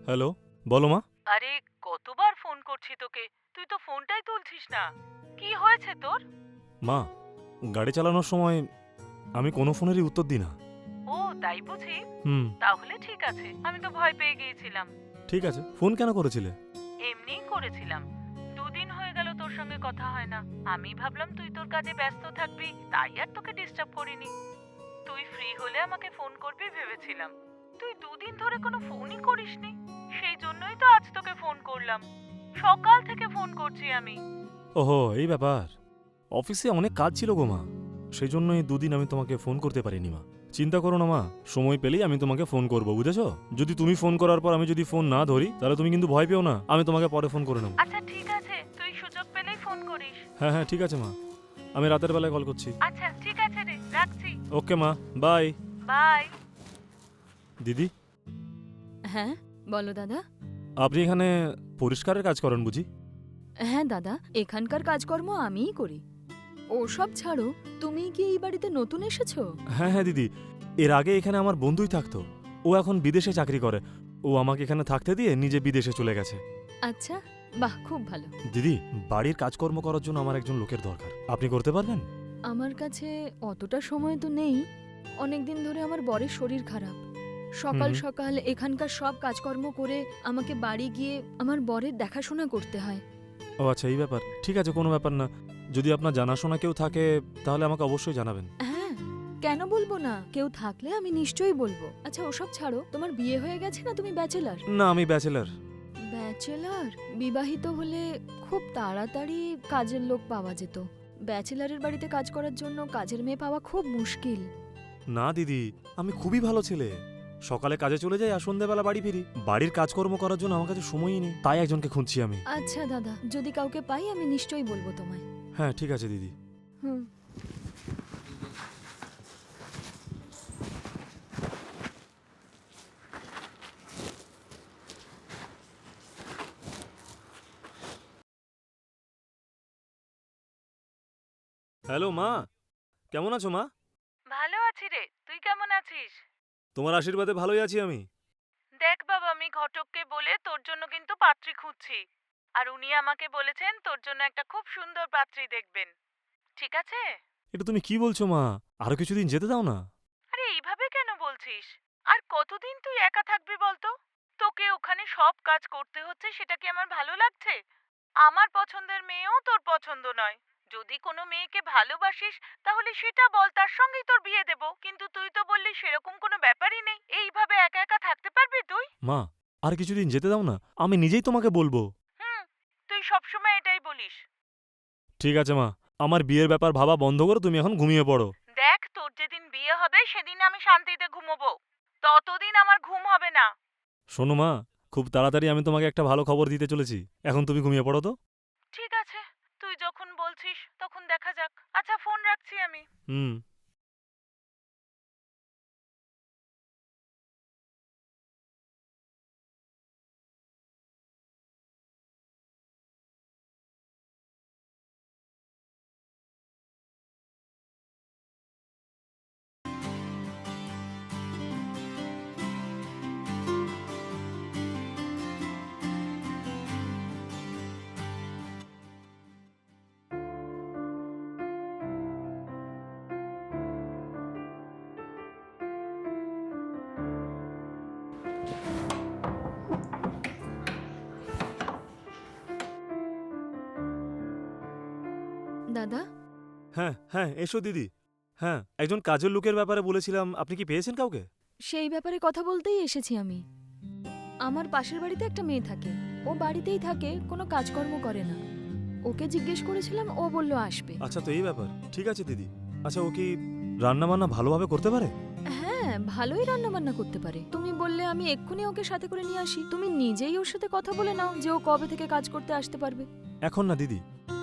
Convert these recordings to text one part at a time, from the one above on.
Hello, বলো মা। আরে কতবার ফোন করছি তোকে, তুই তো ফোনটাই তুলছিস না। কি হয়েছে তোর? মা, গাড়ি চালানোর সময় আমি কোনো ফোনেরই উত্তর দিই না। ও তাই বুঝি? হুম। তাহলে ঠিক আছে, আমি তো ভয় পেয়ে গিয়েছিলাম। ঠিক আছে, ফোন কেন করেছিলে? এমনিই করেছিলাম। দুদিন হয়ে গেল তোর সঙ্গে কথা হয় না। আমি ভাবলাম তুই তোর কাজে ব্যস্ত থাকবি, তাই আর তোকে ডিস্টার্ব করিনি। তুই ফ্রি হলে আমাকে ফোন করবি ভেবেছিলাম। তুই দুদিন ধরে কোনো ফোনই করিসনি, সেই জন্যই তো আজ তোকে ফোন করলাম। সকাল থেকে ফোন করছি আমি। ওহো, এই ব্যাপার। অফিসে অনেক কাজ ছিল গো মা, সেই জন্যই দুদিন আমি তোমাকে ফোন করতে পারিনি মা। চিন্তা করো না মা, সময় পেলেই আমি তোমাকে ফোন করব, বুঝেছো? যদি তুমি ফোন করার পর আমি যদি ফোন না ধরি তাহলে তুমি কিন্তু ভয় পেও না, আমি তোমাকে পরে ফোন করে নেব। আচ্ছা ঠিক আছে, তুই সুযোগ পেলেই ফোন করিস। হ্যাঁ হ্যাঁ, ঠিক আছে মা, আমি রাতের বেলায় কল করছি। আচ্ছা ঠিক আছে রে, রাখছি। ওকে মা, বাই। বাই। দিদি, হ্যাঁ বলো দাদা। আপনি এখানে পরিষ্কারের কাজ করেন বুঝি? হ্যাঁ দাদা, এখানকার কাজকর্ম আমিই করি। ওসব ছাড়ো, তুমি কি এই বাড়িতে নতুন এসেছো? হ্যাঁ হ্যাঁ দিদি, এর আগে এখানে আমার বন্ধুই থাকতো। ও এখন বিদেশে চাকরি করে। ও আমাকে এখানে থাকতে দিয়ে নিজে বিদেশে চলে গেছে। আচ্ছা, বাহ, খুব ভালো। দিদি, বাড়ির কাজকর্ম করার জন্য আমার একজন লোকের দরকার, আপনি করতে পারবেন? আমার কাছে অতটা সময় তো নেই। অনেক দিন ধরে আমার বরের শরীর খারাপ। সকাল হুম। সকাল এখানকার সব কাজকর্ম করে আমাকে বাড়ি গিয়ে আমার বরের দেখাশোনা করতে হয়। ও আচ্ছা, এই ব্যাপার। ঠিক আছে, কোনো ব্যাপার না। যদি আপনার জানাশোনা কেউ থাকে তাহলে আমাকে অবশ্যই জানাবেন। হ্যাঁ, কেন বলবো না, কেউ থাকলে আমি নিশ্চয়ই বলবো। আচ্ছা ওসব ছাড়ো, তোমার বিয়ে হয়ে গেছে না তুমি ব্যাচেলার? না, আমি ব্যাচেলার। ব্যাচেলার বিবাহিত হলে খুব তাড়াতাড়ি কাজের লোক পাওয়া যেত। ব্যাচেলারের বাড়িতে কাজ করার জন্য কাজের মেয়ে পাওয়া খুব মুশকিল। না দিদি, আমি খুবই ভালো ছেলে। সকালে কাজে চলে যাই আর সন্ধ্যেবেলা বাড়ি ফিরি। বাড়ির কাজকর্ম করার জন্য আমার কাছে সময়ই নেই, তাই একজনকে খুঁজছি আমি। আচ্ছা দাদা, যদি কাউকে পাই আমি নিশ্চয়ই বলবো তোমায়। হ্যাঁ ঠিক আছে দিদি। হুম। হ্যালো মা, কেমন আছো মা? ভালো আছি রে, তুই কেমন আছিস? তোমার আশীর্বাদে ভালোই আছি আমি। দেখ বাবা, আমি ঘটককে বলে তোর জন্য কিন্তু পাত্রী খুঁজছি। আর উনি আমাকে বলেছেন তোর জন্য একটা খুব সুন্দর পাত্রী দেখবেন। ঠিক আছে? এটা তুমি কি বলছো মা? আরো কিছুদিন যেতে দাও না। আরে এইভাবে কেন বলছিস? আর কতদিন তুই একা থাকবি বলতো? তোকে ওখানে সব কাজ করতে হচ্ছে, সেটা কি আমার ভালো লাগছে? আমার পছন্দের মেয়েও তোর পছন্দ নয়। যদি কোনো মেয়েকে ভালোবাসিস তাহলে সেটা বল, তার সঙ্গেই তোর বিয়ে দেব। কিন্তু তুই তো বললি সেরকম কোনো ব্যাপারই নেই। এইভাবে একা একা থাকতে পারবি তুই? মা, আর কিছুদিন যেতে দাও না, আমি নিজেই তোমাকে বলবো। হুম, তুই সবসময় এটাই বলিস। ঠিক আছে মা, আমার বিয়ের ব্যাপার ভাবা বন্ধ করো, তুমি এখন ঘুমিয়ে পড়ো। দেখ, তোর যেদিন বিয়ে হবে সেদিন আমি শান্তিতে ঘুমোবো, ততদিন আমার ঘুম হবে না। শোনো মা, খুব তাড়াতাড়ি আমি তোমাকে একটা ভালো খবর দিতে চলেছি। এখন তুমি ঘুমিয়ে পড়ো তো। ঠিক আছে, তুই যখন বলছিস তখন দেখা যাক। আচ্ছা, ফোন রাখছি আমি। হুম। দাদা, হ্যাঁ হ্যাঁ, এসো দিদি। হ্যাঁ, একজন কাজের লোকের ব্যাপারে বলেছিলাম, আপনি কি পেয়েছেন কাউকে? সেই ব্যাপারে কথা বলতেই এসেছি আমি। আমার পাশের বাড়িতে একটা মেয়ে থাকে, ও বাড়িতেই থাকে, কোনো কাজকর্ম করে না। ওকে জিজ্ঞেস করেছিলাম, ও বলল আসবে। আচ্ছা, তো এই ব্যাপার। ঠিক আছে দিদি। আচ্ছা, ও কি রান্না বান্না ভালোভাবে করতে পারে? হ্যাঁ, ভালোই রান্না বান্না করতে পারে। তুমি বললে আমি এক্ষুনি ওকে সাথে করে নিয়ে আসি। তুমি নিজেই ওর সাথে কথা বলে নাও যে ও কবে থেকে কাজ করতে আসতে পারবে। এখন না দিদি,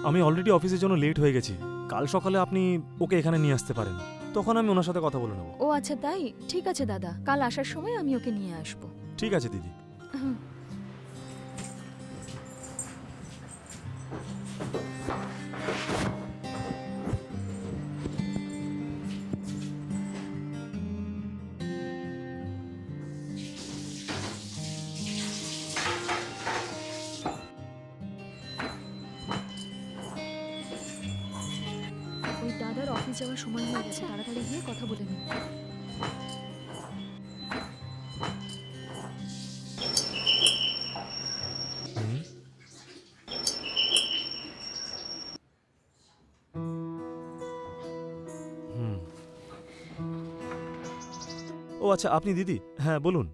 আমি অলরেডি অফিসের জন্য লেট হয়ে গেছি। কাল সকালে আপনি ওকে এখানে নিয়ে আসতে পারেন, তখন আমি ওনার সাথে কথা বলে নেব। ও আচ্ছা তাই, ঠিক আছে দাদা, কাল আসার সময় আমি ওকে নিয়ে আসবো। ঠিক আছে দিদি। হুম। ওই দাদার অফিস যাওয়ার সময় হয়ে গেছে, তাড়াতাড়ি গিয়ে কথা বলে নিই। হুম। হুম। ও আচ্ছা, আপনি দিদি? হ্যাঁ, বলুন।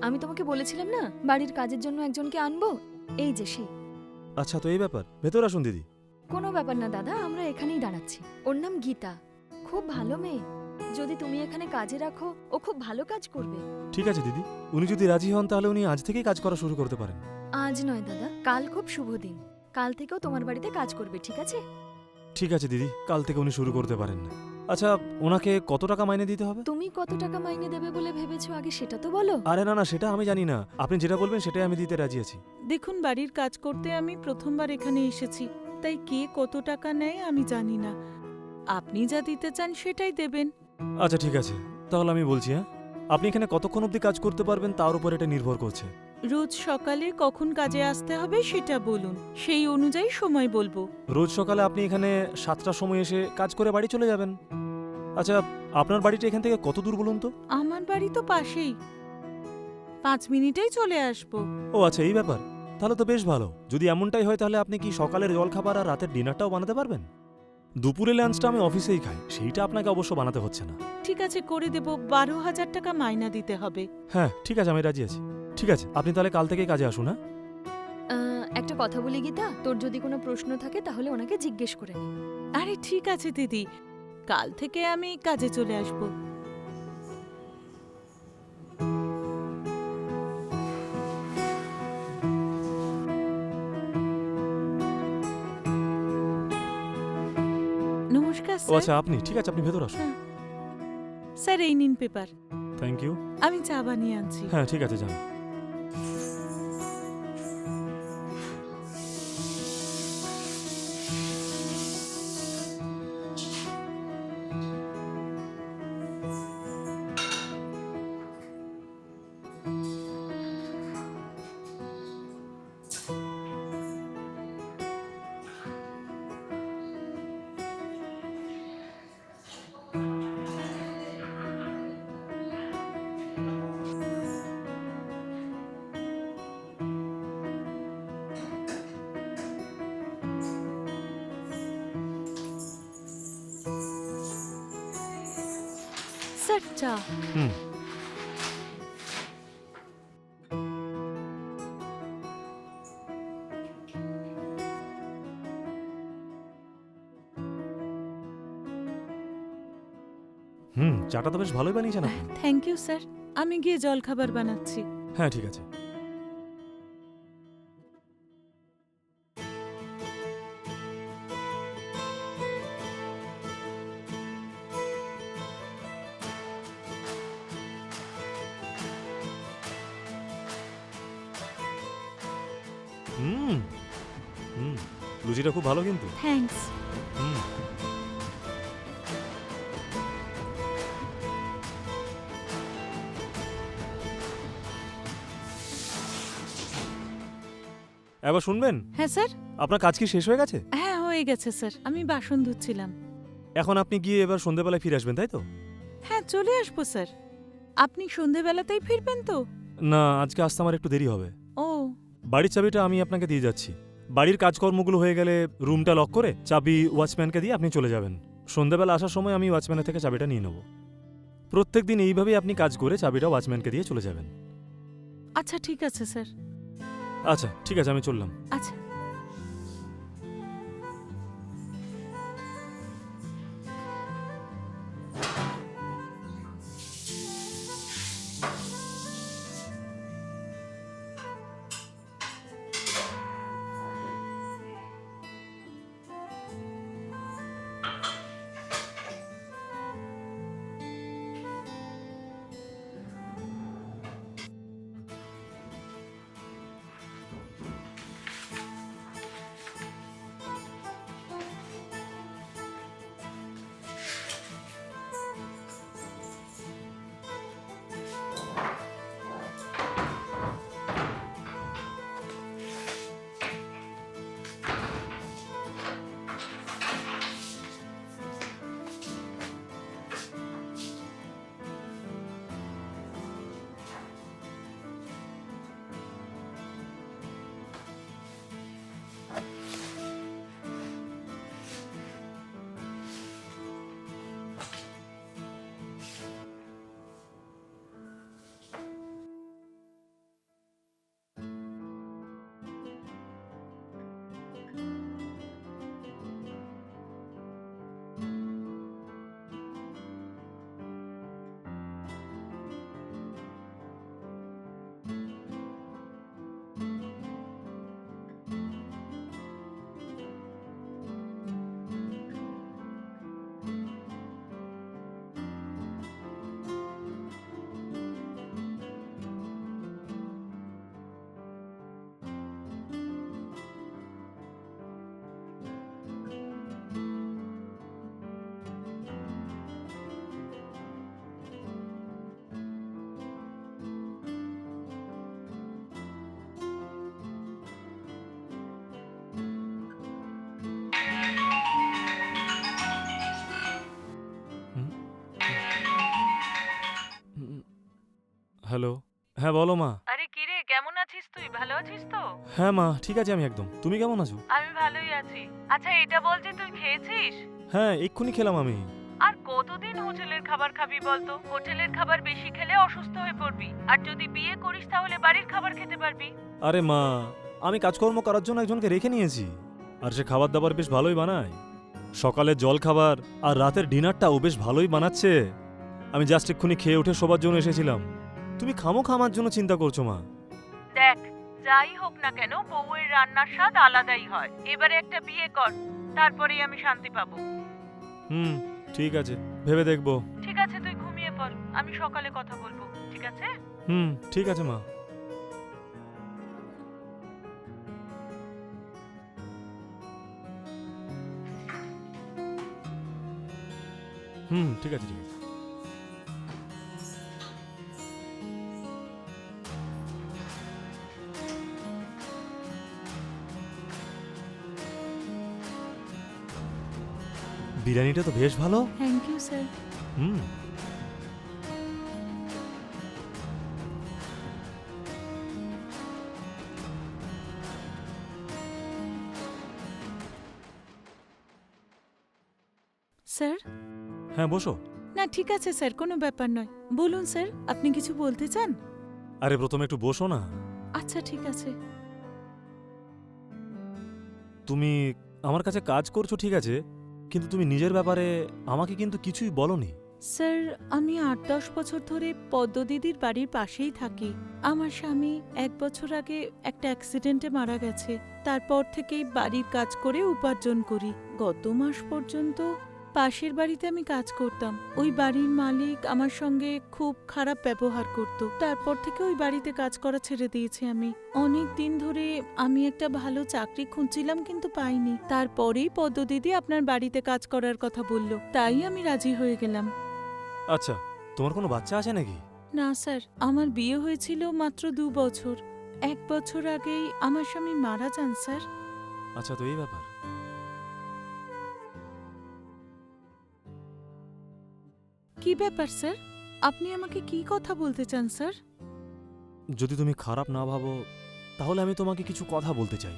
আমি তোমাকে বলেছিলাম না বাড়ির কাজের জন্য একজনকে আনবো, এই যে সে। আচ্ছা, তো এই ব্যাপার। ভেতর আসুন দিদি। কোনো ব্যাপার না দাদা, আমরা এখানেই দাঁড়াচ্ছি। ওর নাম গীতা, খুব ভালো মেয়ে। যদি তুমি এখানে কাজে রাখো, ও খুব ভালো কাজ করবে। ঠিক আছে দিদি, উনি যদি রাজি হন তাহলে উনি আজ থেকেই কাজ করা শুরু করতে পারেন। আজ নয় দাদা, কাল খুব শুভ দিন। কাল থেকেও তোমার বাড়িতে কাজ করবে, ঠিক আছে? ঠিক আছে দিদি, কাল থেকে উনি শুরু করতে পারেন। আচ্ছা, ওনাকে কত টাকা মাইনে দিতে হবে? তুমি কত টাকা মাইনে দেবে বলে ভেবেছো, আগে সেটা তো বলো। আরে না না, সেটা আমি জানি না। আপনি যেটা বলবেন সেটাই আমি দিতে রাজি আছি। দেখুন, বাড়ির কাজ করতে আমি প্রথমবার এখানে এসেছি, তাই কে কত টাকা নেয় আমি জানি না। আপনি যা দিতে চান সেটাই দেবেন। আচ্ছা ঠিক আছে, তাহলে আমি বলছি। হ্যাঁ, আপনি এখানে কতক্ষণ অবধি কাজ করতে পারবেন তার উপর এটা নির্ভর করছে। রোজ সকালে কখন কাজে আসতে হবে সেটা বলুন, সেই অনুযায়ী সময় বলবো। রোজ সকালে আপনি এখানে 7টার সময় এসে কাজ করে বাড়ি চলে যাবেন। আচ্ছা, আপনার বাড়িটা এখান থেকে কত দূর বলুন তো? আমার বাড়ি তো পাশেই, 5 মিনিটেই চলে আসবো। ও আচ্ছা, এই ব্যাপার। তাহলে তো বেশ ভালো। যদি এমনটাই হয় তাহলে আপনি কি সকালের জলখাবার আর রাতের ডিনারটাও বানাতে পারবেন? দুপুরে লাঞ্চটা আমি অফিসেই খাই, সেইটা আপনাকে অবশ্য বানাতে হচ্ছে না। ঠিক আছে, করে দেব। 12,000 টাকা মাইনা দিতে হবে। হ্যাঁ ঠিক আছে, আমি রাজি আছি। ঠিক আছে, আপনি তাহলে কাল থেকেই কাজে আসুন। হ্যাঁ, একটা কথা বলি গীতা, তোর যদি কোনো প্রশ্ন থাকে তাহলে ওনাকে জিজ্ঞেস করে নি। আরে ঠিক আছে দিদি, কাল থেকে আমি কাজে চলে আসবো। নমস্কার ও স্যার। আচ্ছা, আপনি? ঠিক আছে, আপনি ভেতর আসুন। হ্যাঁ। স্যার, এই নিন পেপার। Thank you. আমি চা বানিয়ে আনছি। হ্যাঁ ঠিক আছে, যান। স্যার, চা। হুম। চাটা তো বেশ ভালোই বানিয়েছেন আপনি। থ্যাংক ইউ স্যার, আমি গিয়ে জলখাবার বানাচ্ছি। হ্যাঁ ঠিক আছে। হুম হুম লুচিটা খুব ভালো কিন্তু। থ্যাঙ্কস। হুম। এবার শুনবেন, হ্যাঁ স্যার। আপনার কাজ কি শেষ হয়ে গেছে? হ্যাঁ, হয়ে গেছে স্যার, আমি বাসন ধুচ্ছিলাম। এখন আপনি গিয়ে এবার সন্ধ্যেবেলায় ফিরে আসবেন, তাই তো? হ্যাঁ, চলে আসবো স্যার। আপনি সন্ধেবেলাতেই ফিরবেন তো? না, আজকে আসতে আমার একটু দেরি হবে। ও, বাড়ির চাবিটা আমি আপনাকে দিয়ে যাচ্ছি। বাড়ির কাজকর্মগুলো হয়ে গেলে রুমটা লক করে চাবি ওয়াচম্যানকে দিয়ে আপনি চলে যাবেন। সন্ধ্যাবেলা আসার সময় আমি ওয়াচম্যানের থেকে চাবিটা নিয়ে নেব। প্রত্যেকদিন এইভাবেই আপনি কাজ করে চাবিটা ওয়াচম্যানকে দিয়ে চলে যাবেন। আচ্ছা ঠিক আছে স্যার। আচ্ছা ঠিক আছে, আমি চললাম। আচ্ছা। হ্যালো। হ্যাঁ বলো মা। আরে কিরে, কেমন আছিস তুই? ভালো আছিস তো? হ্যাঁ মা, ঠিক আছে, আমি একদম। তুমি কেমন আছো? আমি ভালোই আছি। আচ্ছা এটা বল যে তুই খেয়েছিস? হ্যাঁ, এক্ষুনি খেলাম আমি। আর কতদিন হোটেলের খাবার খাবি বলতো? হোটেলের খাবার বেশি খেলে অসুস্থ হয়ে পড়বি। আর যদি বিয়ে করিস তাহলে বাড়ির খাবার খেতে পারবি। আরে মা, আমি কাজকর্ম করার জন্য একজনকে রেখে নিয়েছি, আর সে খাবার দাবার বেশ ভালোই বানায়। সকালের জল খাবার আর রাতের ডিনারটাও বেশ ভালোই বানাচ্ছে। আমি জাস্ট এক্ষুনি খেয়ে উঠে শোবার জন্য এসেছিলাম। তুমি খামোখা আমার জন্য চিন্তা করছো মা। দেখ, যাই হোক না কেন বউয়ের রান্নার স্বাদ আলাদাই হয়। এবারে একটা বিয়ে কর, তারপরেই আমি শান্তি পাবো। ঠিক আছে, ভেবে দেখবো। ঠিক আছে, তুই ঘুমিয়ে পড়, আমি সকালে কথা বলবো। ঠিক আছে? ঠিক আছে মা। ঠিক আছে, ঠিক আছে। বিরিয়ানিটা তো বেশ ভালো। Thank you sir. Hmm sir? হ্যাঁ বসো। না ঠিক আছে স্যার, কোনো ব্যাপার নয়। বলুন স্যার, আপনি কিছু বলতে চান? আরে প্রথমে একটু বসো না। আচ্ছা ঠিক আছে। তুমি আমার কাছে কাজ করছো ঠিক আছে, কিন্তু তুমি নিজের ব্যাপারে আমাকে কিন্তু কিছুই বলনি। স্যার, আমি ৮-১০ বছর ধরে পদ্মদিদির বাড়ির পাশেই থাকি। আমার স্বামী ১ বছর আগে একটা অ্যাক্সিডেন্টে মারা গেছে। তারপর থেকেই বাড়ির কাজ করে উপার্জন করি। গত মাস পর্যন্ত পাশের বাড়িতে আমি কাজ করতাম। ওই বাড়ির মালিক আমার সঙ্গে খুব খারাপ ব্যবহার করত। তারপর থেকে ওই বাড়িতে কাজ করা ছেড়ে দিয়েছি আমি। অনেক দিন ধরে আমি একটা ভালো চাকরি খুঁজছিলাম কিন্তু পাইনি। তারপরেই পদ্মদিদি আপনার বাড়িতে কাজ করার কথা বলল, তাই আমি রাজি হয়ে গেলাম। আচ্ছা, তোমার কোনো বাচ্চা আছে নাকি? না স্যার, আমার বিয়ে হয়েছিল মাত্র ২ বছর। ১ বছর আগেই আমার স্বামী মারা যান স্যার। আচ্ছা, তো এই ব্যাপার। কি ব্যাপার স্যার? আপনি আমাকে কি কথা বলতে চান স্যার? যদি তুমি খারাপ না ভাবো তাহলে আমি তোমাকে কিছু কথা বলতে চাই।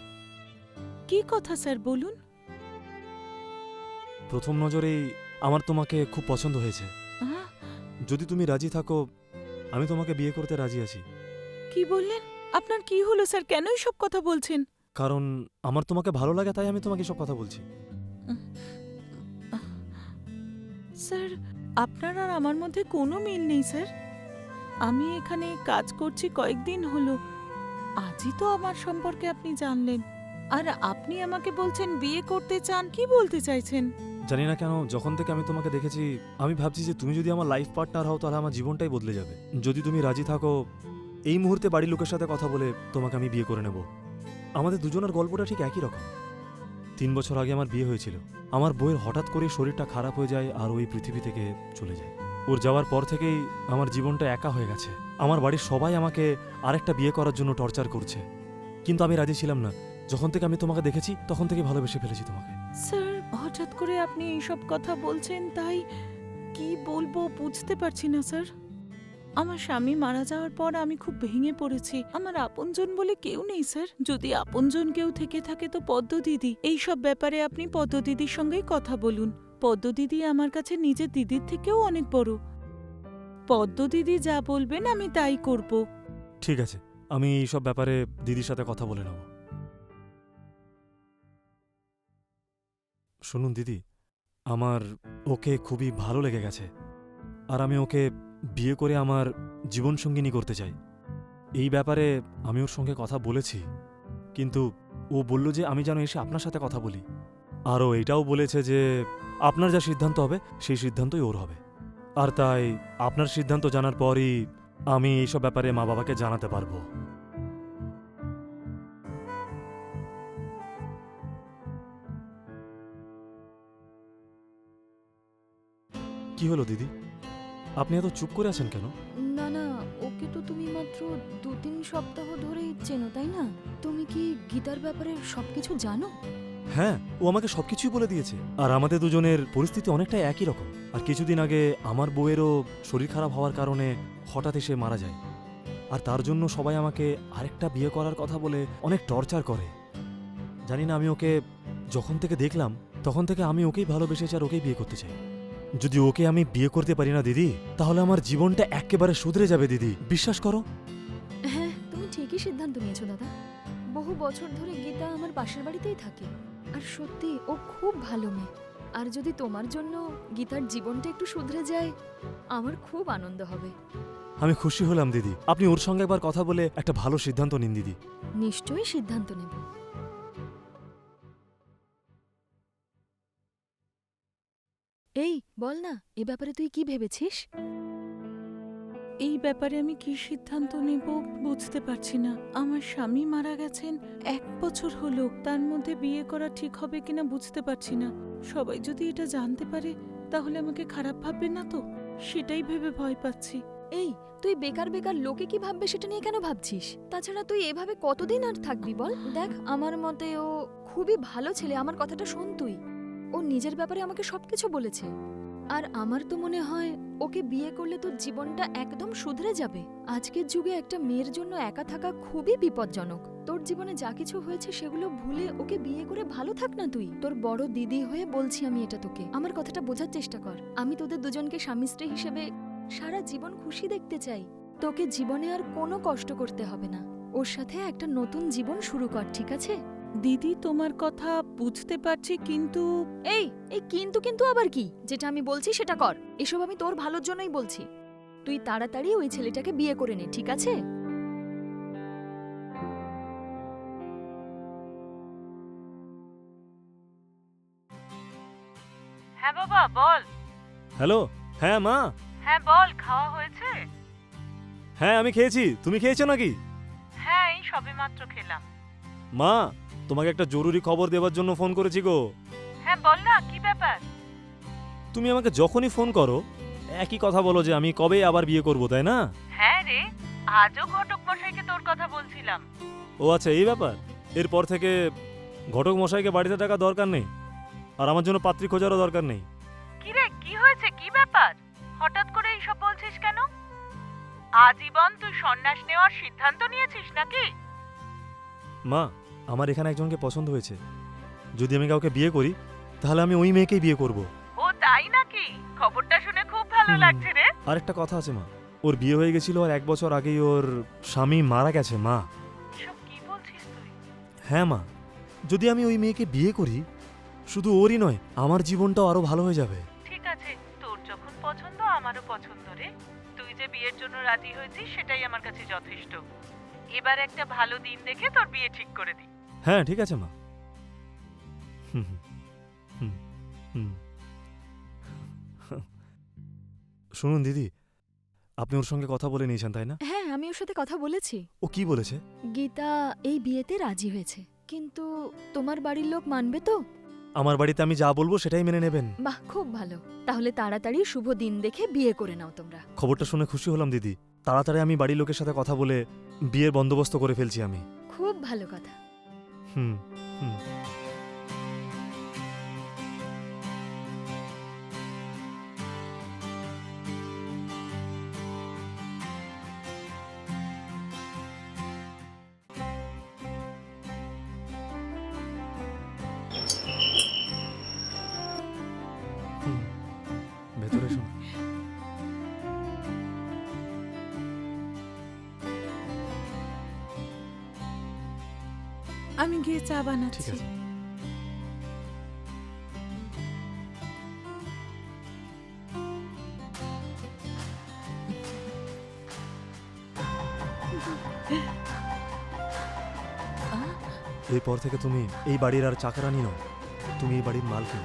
কি কথা স্যার, বলুন। প্রথম নজরেই আমার তোমাকে খুব পছন্দ হয়েছে। আহ, যদি তুমি রাজি থাকো আমি তোমাকে বিয়ে করতে রাজি আছি। কি বললেন? আপনার কি হলো স্যার? কেন এসব কথা বলছেন? কারণ আমার তোমাকে ভালো লাগে তাই আমি তোমাকে সব কথা বলছি। স্যার, আপনার আর আমার মধ্যে কোনো মিল নেই স্যার। আমি এখানে কাজ করছি কয়েকদিন হলো, আজই তো আমার সম্পর্কে আপনি জানলেন, আর আপনি আমাকে বলছেন বিয়ে করতে চান। কি বলতে চাইছেন? জানি না কেন যখন থেকে আমি তোমাকে দেখেছি আমি ভাবছি যে তুমি যদি আমার লাইফ পার্টনার হও তাহলে আমার জীবনটাই বদলে যাবে। যদি তুমি রাজি থাকো এই মুহূর্তে বাড়ির লোকের সাথে কথা বলে তোমাকে আমি বিয়ে করে নেব। আমাদের দুজনের গল্পটা ঠিক একই রকম। 3 বছর আগে আমার বিয়ে হয়েছিল। আমার বউয়ের হঠাৎ করে শরীরটা খারাপ হয়ে যায় আর ওই পৃথিবী থেকে চলে যায়। ওর যাওয়ার পর থেকেই আমার জীবনটা একা হয়ে গেছে। আমার বাড়ির সবাই আমাকে আরেকটা বিয়ে করার জন্য টর্চার করছে, কিন্তু আমি রাজি ছিলাম না। যখন থেকে আমি তোমাকে দেখেছি তখন থেকে ভালোবেসে ফেলেছি তোমাকে। স্যার, হঠাৎ করে আপনি এইসব কথা বলছেন, তাই কি বলবো বুঝতে পারছি না স্যার। আমার স্বামী মারা যাওয়ার পর আমি খুব ভেঙে পড়েছি। আমার আপনজন বলে কেউ নেই স্যার। যদি আপনজন কেউ থেকে থাকে তো পদ্ম দিদি। এইসব ব্যাপারে আপনি পদ্ম দিদির সঙ্গেই কথা বলুন। পদ্ম দিদি আমার কাছে নিজের দিদির থেকেও অনেক বড়। পদ্ম দিদি যা বলবেন আমি তাই করব। ঠিক আছে, আমি এইসব ব্যাপারে দিদির সাথে কথা বলে নেব। শুনুন দিদি, আমার ওকে খুবই ভালো লেগে গেছে আর আমি ওকে বিয়ে করে আমার জীবনসঙ্গিনী করতে চাই। এই ব্যাপারে আমি ওর সঙ্গে কথা বলেছি, কিন্তু ও বলল যে আমি যেন এসে আপনার সাথে কথা বলি। আর ও এটাও বলেছে যে আপনার যা সিদ্ধান্ত হবে সেই সিদ্ধান্তই ওর হবে। আর তাই আপনার সিদ্ধান্ত জানার পরই আমি এইসব ব্যাপারে মা বাবাকে জানাতে পারবো। কি হলো দিদি, আপনি এত চুপ করে আছেন কেন? না না, ওকে তো তুমি মাত্র 2-3 সপ্তাহ ধরেই চেনো, তাই না? তুমি কি গীতার ব্যাপারে সবকিছু জানো? হ্যাঁ, ও আমাকে সবকিছুই বলে দিয়েছে। আর আমাদের দুজনের পরিস্থিতি অনেকটাই একই রকম। আর কিছুদিন আগে আমার বউয়েরও শরীর খারাপ হওয়ার কারণে হঠাৎ এসে মারা যায়। আর তার জন্য সবাই আমাকে আরেকটা বিয়ে করার কথা বলে অনেক টর্চার করে। জানি না, আমি ওকে যখন থেকে দেখলাম তখন থেকে আমি ওকেই ভালোবেসেছি আর ওকেই বিয়ে করতে চাই। যদি ওকে আমি বিয়ে করতে পারি না দিদি, তাহলে আমার জীবনটা একেবারে শুধরে যাবে দিদি, বিশ্বাস করো। হ্যাঁ, তুমি ঠিকই সিদ্ধান্ত নিয়েছো দাদা। বহু বছর ধরে গীতা আমার পাশের বাড়িতেই থাকে, আর সত্যি ও খুব ভালো মেয়ে। আর যদি তোমার জন্য গীতার জীবনটা একটু শুধরে যায়, আমার খুব আনন্দ হবে। আমি খুশি হলাম দিদি। আপনি ওর সঙ্গে একবার কথা বলে একটা ভালো সিদ্ধান্ত নিন দিদি। নিশ্চয়ই সিদ্ধান্ত নেব। এই বল না, এ ব্যাপারে তুই কি ভেবেছিস? এই ব্যাপারে আমি কি সিদ্ধান্ত নেব বুঝতে পারছি না। আমার স্বামী মারা গেছেন 1 বছর হলো, তার মধ্যে বিয়ে করা ঠিক হবে কিনা বুঝতে পারছি না। সবাই যদি এটা জানতে পারে তাহলে আমাকে খারাপ ভাববে না তো? সেটাই ভেবে ভয় পাচ্ছি। এই, তুই বেকার বেকার লোকে কি ভাববে সেটা নিয়ে কেন ভাবছিস? তাছাড়া তুই এভাবে কতদিন আর থাকবি বল? দেখ, আমার মতে ও খুবই ভালো ছেলে। আমার কথাটা শোন তুই। ও নিজের ব্যাপারে আমাকে সবকিছু বলেছে। আর আমার তো মনে হয় ওকে বিয়ে করলে তোর জীবনটা একদম শুধরে যাবে। আজকের যুগে একটা মেয়ের জন্য একা থাকা খুবই বিপজ্জনক। তোর জীবনে যা কিছু হয়েছে সেগুলো ভুলে ওকে বিয়ে করে ভালো থাক না তুই। তোর বড় দিদি হয়ে বলছি আমি এটা তোকে। আমার কথাটা বোঝার চেষ্টা কর। আমি তোদের দুজনকে স্বামী স্ত্রী হিসেবে সারা জীবন খুশি দেখতে চাই। তোকে জীবনে আর কোনো কষ্ট করতে হবে না। ওর সাথে একটা নতুন জীবন শুরু কর, ঠিক আছে? দিদি, তোমার কথা বুঝতে পারছি, কিন্তু এই এই কিন্তু কিন্তু আবার কি? যেটা আমি বলছি সেটা কর। এসব আমি তোর ভালোর জন্যই বলছি। তুই তাড়াতাড়ি ওই ছেলেটাকে বিয়ে করে নে, ঠিক আছে? হ্যাঁ বাবা বল। হ্যালো, হ্যাঁ মা। হ্যাঁ বল, খাওয়া হয়েছে? হ্যাঁ আমি খেয়েছি, তুমি খেয়েছো নাকি? হ্যাঁ, এই সবেমাত্র খেলাম। মা, তোমাকে একটা জরুরি খবর দেওয়ার জন্য ফোন করেছি গো। হ্যাঁ বল না, কি ব্যাপার? তুমি আমাকে যখনই ফোন করো একই কথা বলো যে আমি কবে আবার বিয়ে করব, তাই না? হ্যাঁ রে, আজও ঘটক মশাইকে তোর কথা বলছিলাম। ও আচ্ছা, এই ব্যাপার। এরপর থেকে ঘটক মশাইকে বাড়িতে টাকা দরকার নেই, আর আমার জন্য পাত্রী খোঁজারও দরকার নেই। কি রে, কি হয়েছে? কি ব্যাপার? হঠাৎ করে এইসব বলছিস কেন? আজীবন তুই সন্ন্যাস নেওয়ার সিদ্ধান্ত নিয়েছিস নাকি? মা, আমার এখানে একজনকে পছন্দ হয়েছে। যদি আমি কাউকে বিয়ে করি তাহলে আমি ওই মেয়েকেই বিয়ে করব। ও তাই নাকি? খবরটা শুনে খুব ভালো লাগছে রে। আরেকটা কথা আছে মা, ওর বিয়ে হয়ে গেছিল আর 1 বছর আগেই ওর স্বামী মারা গেছে মা। এসব কি বলছিস তুই? হ্যাঁ মা, যদি আমি ওই মেয়েকে বিয়ে করি, শুধু ওরই নয় আমার জীবনটাও আরো ভালো হয়ে যাবে। ঠিক আছে, তোর যখন পছন্দ আমারও পছন্দ রে। তুই যে বিয়ের জন্য রাজি হয়েছিস সেটাই আমার কাছে যথেষ্ট। এবার একটা ভালো দিন দেখে তোর বিয়ে ঠিক করে দি। হ্যাঁ ঠিক আছে মা। হুম, হুম, হুম। শুনুন দিদি, আপনি ওর সঙ্গে কথা বলে নিয়েছেন তাই না? হ্যাঁ, আমি ওর সাথে কথা বলেছি। ও কি বলেছে? গীতা এই বিয়েতে রাজি হয়েছে, কিন্তু তোমার বাড়ির লোক মানবে তো? আমার বাড়িতে আমি যা বলবো সেটাই মেনে নেবেন। বাহ, খুব ভালো। তাহলে তাড়াতাড়ি শুভ দিন দেখে বিয়ে করে নাও তোমরা। খবরটা শুনে খুশি হলাম দিদি। তাড়াতাড়ি আমি বাড়ির লোকের সাথে কথা বলে বিয়ের বন্দোবস্ত করে ফেলছি আমি। খুব ভালো কথা। হুম, হুম। হুম, ভেতরে এসো। আমি গিয়ে চা ঠিক বানাচ্ছি। আছে। আহ, এরপর থেকে তুমি এই বাড়ির আর চাকরানি নও, তুমি এই বাড়ির মালকিন।